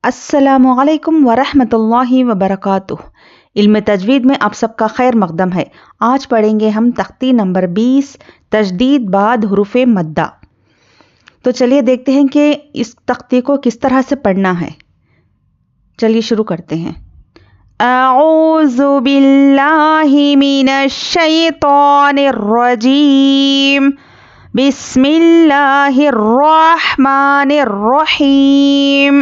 السلام علیکم ورحمۃ اللہ وبرکاتہ۔ علم تجوید میں آپ سب کا خیر مقدم ہے۔ آج پڑھیں گے ہم تختی نمبر 20 تجدید بعد حروف مدہ۔ تو چلیے دیکھتے ہیں کہ اس تختی کو کس طرح سے پڑھنا ہے۔ چلیے شروع کرتے ہیں۔ اعوذ باللہ من الشیطان الرجیم، بسم اللہ الرحمن الرحیم۔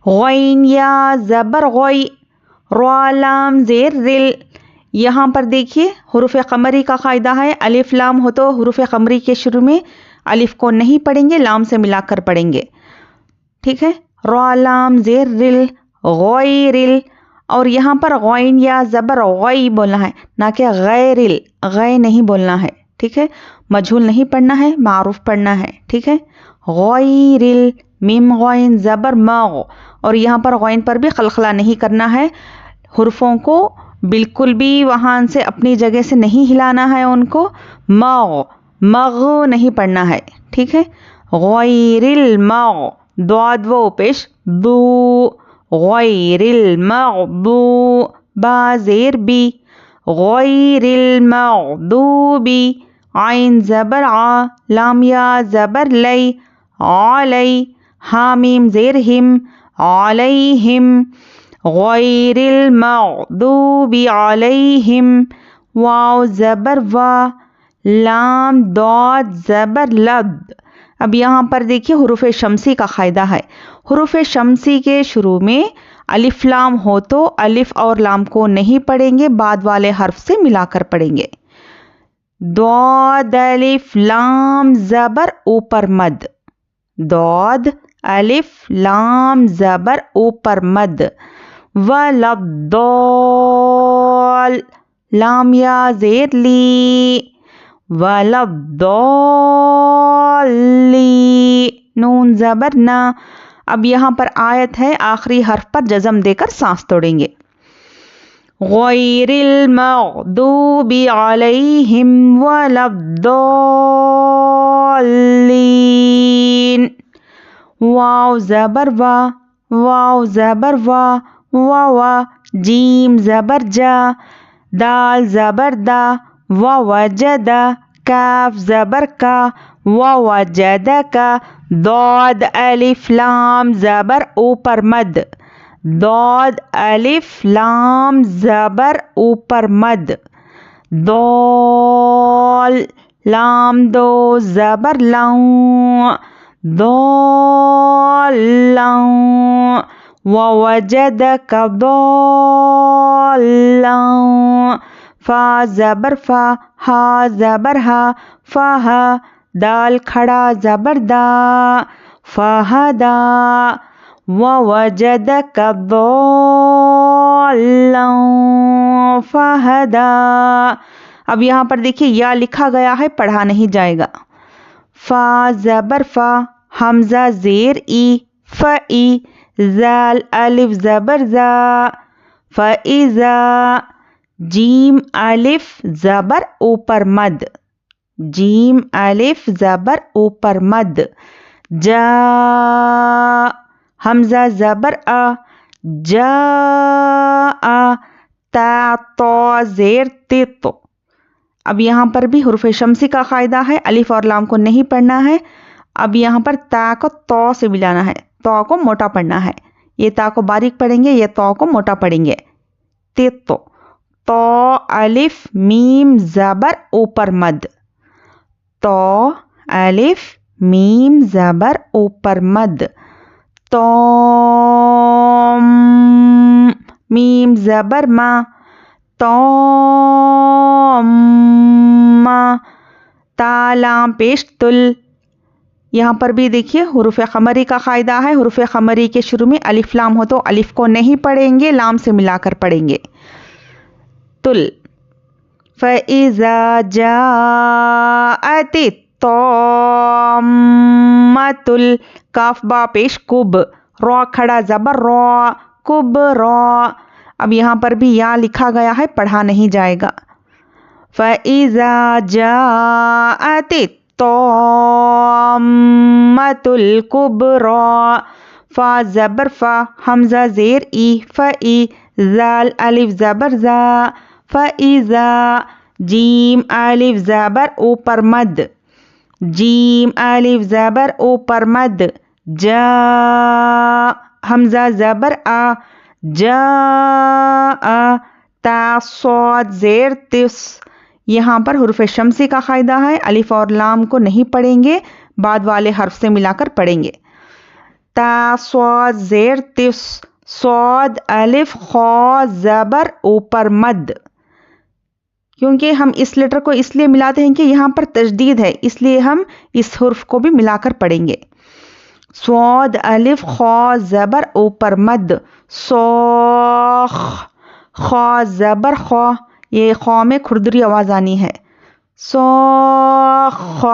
غین یا زبر غوی، را لام زیر رل۔ یہاں پر دیکھیے حروف قمری کا قاعدہ ہے، الف لام ہو تو حروف قمری کے شروع میں الف کو نہیں پڑھیں گے، لام سے ملا کر پڑھیں گے، ٹھیک ہے۔ را لام زیر رل، غوی رل، اور یہاں پر غین یا زبر غوی بولنا ہے، نہ کہ غیر رل، غی نہیں بولنا ہے، ٹھیک ہے۔ مجہول نہیں پڑھنا ہے، معروف پڑھنا ہے، ٹھیک ہے۔ غوی رل، میم غین زبر مغ، اور یہاں پر غین پر بھی قلقلہ نہیں کرنا ہے، حرفوں کو بالکل بھی وہاں سے اپنی جگہ سے نہیں ہلانا ہے، ان کو مغ مغ نہیں پڑھنا ہے، ٹھیک ہے۔ غیر المغ، ضاد و پیش دو، غیر المغضوب، با زیر بی، غیر المغضوب، عین زبر ع، لام یا زبر لی، علی، حامیم زیر ہم، علیہم، غیر المغضوب علیہم، واو زبر وا، لام ضاد زبر لد۔ اب یہاں پر دیکھیے حروف شمسی کا قاعدہ ہے، حروف شمسی کے شروع میں الف لام ہو تو الف اور لام کو نہیں پڑھیں گے، بعد والے حرف سے ملا کر پڑھیں گے۔ ضاد الف لام زبر اوپر مد، ضاد الف لام زبر اوپر مد، ولضال، لام یا زیر لی، ولضالین، نون زبر نا۔ اب یہاں پر آیت ہے، آخری حرف پر جزم دے کر سانس توڑیں گے۔ غیر المغضوب علیہم ولضالین، واو زبر وا، واو زبر وا، واوا، جیم زبر جا، دال زبر دا، ووجد، کاف زبر کا، ووجدک، ضاد الف لام زبر اوپر مد، ضاد الف لام زبر اوپر مد، ضال، لام دو زبر لوں، ضالا، ووجدک ضالا، فا زبر فا، ہا زبر ہا، فہا، دال کھڑا زبر دا، فہدا، ووجدک ضالا فہدا۔ اب یہاں پر دیکھیے یا لکھا گیا ہے، پڑھا نہیں جائے گا۔ فا زبر فا، حمزہ زیر ای، فئی، زال الف زبر زا، فإذا، جیم الف زبر اوپر مد، جیم الف زبر اوپر مد، جا، حمزہ زبر آ، جا، تا تو زیر تت۔ اب یہاں پر بھی حروف شمسی کا قاعدہ ہے، الف اور لام کو نہیں پڑھنا ہے۔ اب یہاں پر تا کو تو سے ملانا ہے، تو کو موٹا پڑھنا ہے، یہ تا کو باریک پڑھیں گے، یہ تو کو موٹا پڑھیں گے۔ تت، تو الف میم زبر اوپر مد، تو الف میم زبر اوپر مد، توم، میم زبر ما، توم، تا لام پیش تل۔ یہاں پر بھی دیکھیے حروف قمری کا قاعدہ ہے، حروف قمری کے شروع میں الف لام ہو تو الف کو نہیں پڑھیں گے، لام سے ملا کر پڑھیں گے۔ تل، فَإِذَا جَاءَتِ الطَّامَّةُ، کاف با پیش کب، را کھڑا زبر را، کب را۔ اب یہاں پر بھی یا لکھا گیا ہے، پڑھا نہیں جائے گا۔ فَإِذَا جَاءَتِ الطَّامَّةُ الْكُبْرَى، فا زبر فا حمزہ زیر ای فئی زال الف زبر زا فإذا جیم الف زبر اوپر مد جیم الف زبر اوپر مد جا حمزہ زبر آ جا تا صاد زیر تس یہاں پر حروف شمسی کا قاعدہ ہے الف اور لام کو نہیں پڑھیں گے بعد والے حرف سے ملا کر پڑھیں گے تا صاد زیر تس صاد الف خا زبر اوپر مد کیونکہ ہم اس لیٹر کو اس لیے ملاتے ہیں کہ یہاں پر تشدید ہے اس لیے ہم اس حرف کو بھی ملا کر پڑھیں گے صاد الف خا زبر اوپر مد صاخ خا زبر خا یہ خا میں کھردری آواز آنی ہے صاخ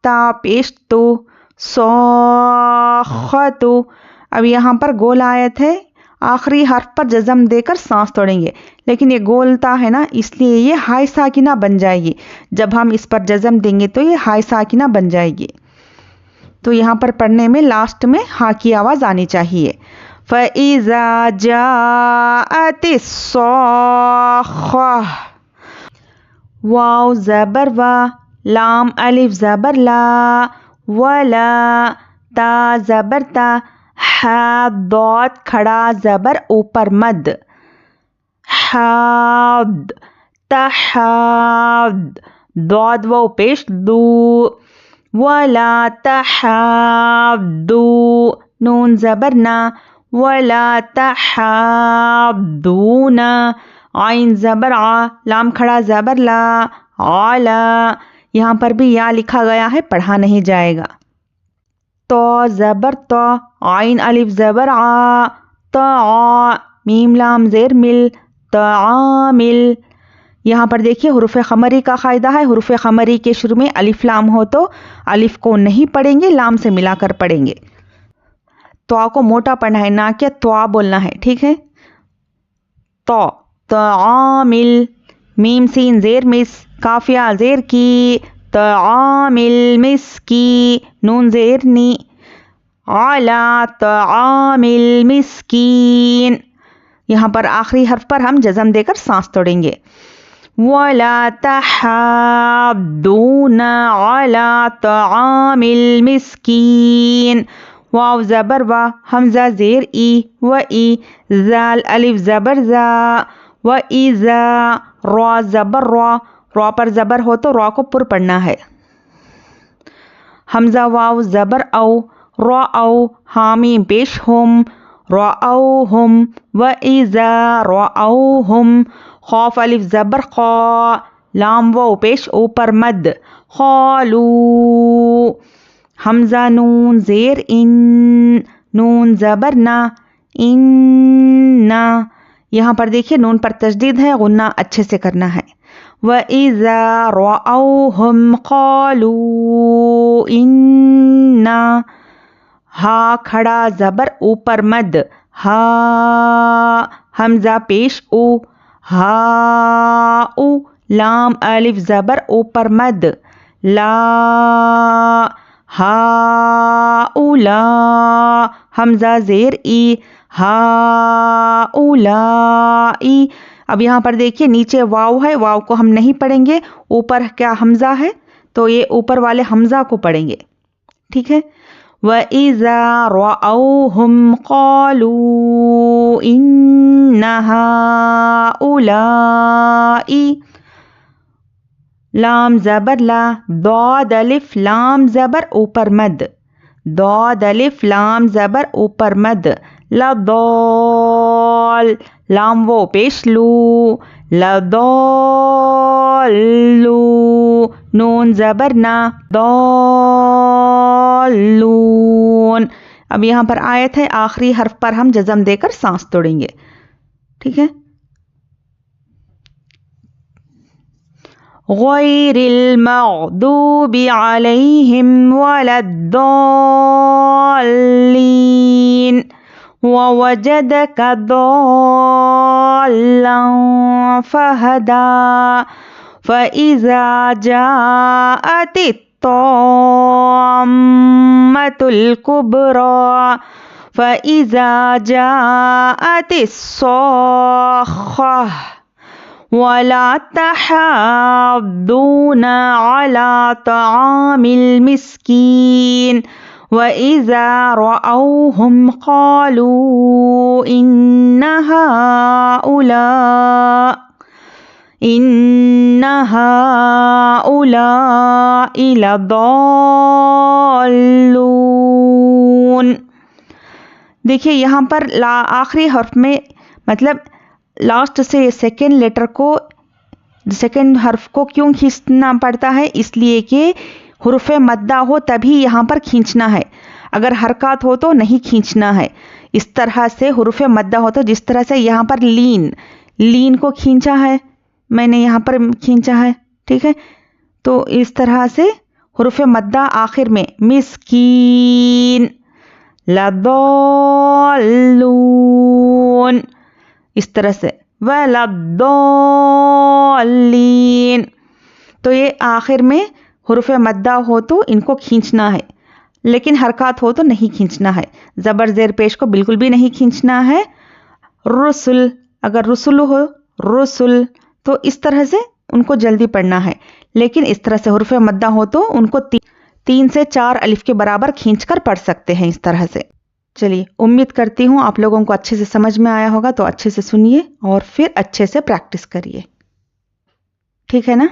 تا پیش تو صاخت اب یہاں پر گول آیت ہے آخری حرف پر جزم دے کر سانس توڑیں گے لیکن یہ گولتا ہے نا اس لیے یہ ہائی ساکنہ بن جائے گی جب ہم اس پر جزم دیں گے تو یہ ہائی ساکنہ بن جائے گی تو یہاں پر پڑھنے میں لاسٹ میں ہا کی آواز آنی چاہیے فَإِذَا جَاءَتِ الصَّاخَّةُ واو زبر وا لام الف زبر لا ولا تا زبر تا حاد ضاد کھڑا زبر اوپر مد حاد تحاد ضاد و پیش دو ولا تحادو نون زبر نا ولا تحادون عین زبر آ لام کھڑا زبر لا علا یہاں پر بھی یا لکھا گیا ہے پڑھا نہیں جائے گا تو زبر تو عین الف زبر آ تا میم لام زیر مل تعامل یہاں پر دیکھیے حروف قمری کا قاعدہ ہے حروف قمری کے شروع میں الف لام ہو تو الف کو نہیں پڑھیں گے لام سے ملا کر پڑھیں گے تو کو موٹا پڑھنا ہے نہ کہ تو بولنا ہے ٹھیک ہے تو تعامل میم سین زیر مس کافیہ زیر کی تعامل مس کی نون زیر نی علا تعامل مسکین یہاں پر آخری حرف پر ہم جزم دے کر سانس توڑیں گے وَلَا تَحَاضُّونَ عَلَى طَعَامِ الْمِسْكِينِ واو زبر وا حمزہ زیر ای و ای زال الف زبر زا و ایزا را زبر را پر زبر ہو تو را کو پر پڑھنا ہے حمزہ واو زبر او را او حامیم پیش ہم را او ہم و ایزا را او ہم خوف الف زبر خا لام و پیش اوپر مد خالو حمزہ نون زیر ان نون زبر نا ان یہاں پر دیکھیے نون پر تشدید ہے غنہ اچھے سے کرنا ہے وَإِذَا رَأَوْهُمْ قَالُوا إِنَّا ہا کھڑا زبر اوپر مد ہا حمزہ پیش او ہا او لام الف زبر اوپر مد لا ہا اولا حمزہ زیر ای ہا اولا ای اب یہاں پر دیکھیے نیچے واو ہے واو کو ہم نہیں پڑھیں گے اوپر کیا حمزہ ہے تو یہ اوپر والے حمزہ کو پڑھیں گے ٹھیک ہے وَإِذَا رَأَوْهُمْ قَالُوا إِنَّ هَؤُلَاءِ لام زبر لا ضاد الف لام زبر اوپر مد ضاد الف لام زبر اوپر مد لضال لام وہ پیش لو لضالو نون زبر نا ضالون اب یہاں پر آیت ہے آخری حرف پر ہم جزم دے کر سانس توڑیں گے ٹھیک ہے غیر المغضوب علیہم ولا الضالین ووجدك ضالا فهدى فإذا جاءت الطامة الكبرى فَإِذَا جَاءَتِ الصَّاخَّةُ وَلَا تَحَاضُّونَ عَلَى طَعَامِ الْمِسْكِينِ وَإِذَا رَأَوْهُمْ قَالُوا إِنَّ هَؤُلَاءِ لَضَالُّونَ. دیکھیے یہاں پر آخری حرف میں مطلب لاسٹ سے سیکنڈ لیٹر کو سیکنڈ حرف کو کیوں کھینچنا پڑتا ہے؟ اس لیے کہ حروف مدہ ہو تبھی یہاں پر کھینچنا ہے، اگر حرکات ہو تو نہیں کھینچنا ہے. اس طرح سے حروف مدہ ہو تو جس طرح سے یہاں پر لین کو کھینچا ہے، میں نے یہاں پر کھینچا ہے، ٹھیک ہے. تو اس طرح سے حروف مدہ آخر میں مسکین، لضالون، اس طرح سے ولضالین. تو یہ آخر میں حروف مدہ ہو تو ان کو کھینچنا ہے، لیکن حرکات ہو تو نہیں کھینچنا ہے. زبر زیر پیش کو بالکل بھی نہیں کھینچنا ہے. رسل، اگر رسل ہو رسل تو اس طرح سے ان کو جلدی پڑھنا ہے، لیکن اس طرح سے حروف مدہ ہو تو ان کو 3 سے 4 الف کے برابر کھینچ کر پڑھ سکتے ہیں اس طرح سے. چلیے امید کرتی ہوں آپ لوگوں کو اچھے سے سمجھ میں آیا ہوگا، تو اچھے سے سنیے اور پھر اچھے سے پریکٹس کریے، ٹھیک ہے نا؟